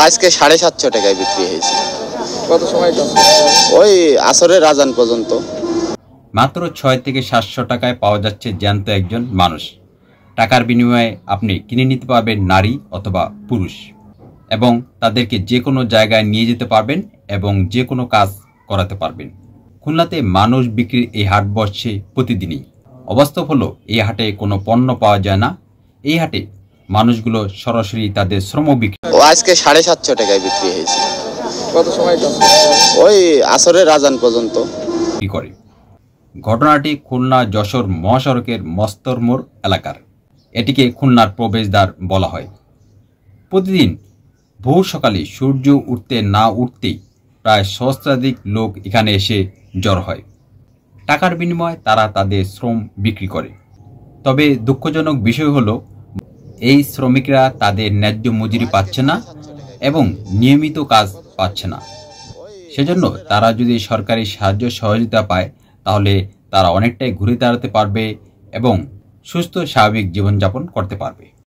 আজকে 750 টাকায় বিক্রি হয়েছে। কত সময়? ওই আসরের আজান পর্যন্ত। মাত্র 6 থেকে 700 টাকায় পাওয়া যাচ্ছে জ্যান্ত একজন মানুষ। টাকার বিনিময়ে আপনি কিনে নিতে পারবেন নারী অথবা পুরুষ, এবং তাদেরকে যে কোনো জায়গায় নিয়ে যেতে পারবেন এবং যে কোনো কাজ করাতে পারবেন। খুলনাতে মানুষ বিক্রির এই হাট বসছে প্রতিদিনই। অবাস্তব হলো এই হাটে কোনো পণ্য পাওয়া যায় না। এই হাটে মানুষগুলো সরাসরি তাদের শ্রম বিক্রি আজকে 750 টাকায় বিক্রি হয়েছে। কত সময়? ওই আসরের আজান পর্যন্ত করে। ঘটনাটি খুলনা যশোর মহাসড়কের মস্তরমোড় এলাকার। এটিকে খুলনার প্রবেশদ্বার বলা হয়। প্রতিদিন ভোর সকালে সূর্য উঠতে না উঠতেই প্রায় সহস্রাধিক লোক এখানে এসে জড়ো হয়। টাকার বিনিময়ে তারা তাদের শ্রম বিক্রি করে। তবে দুঃখজনক বিষয় হলো, এই শ্রমিকরা তাদের ন্যায্য মজুরি পাচ্ছে না এবং নিয়মিত কাজ পাচ্ছে না। সেজন্য তারা যদি সরকারি সাহায্য সহযোগিতা পায় তাহলে তারা অনেকটাই ঘুরে দাঁড়াতে পারবে এবং সুস্থ স্বাভাবিক জীবনযাপন করতে পারবে।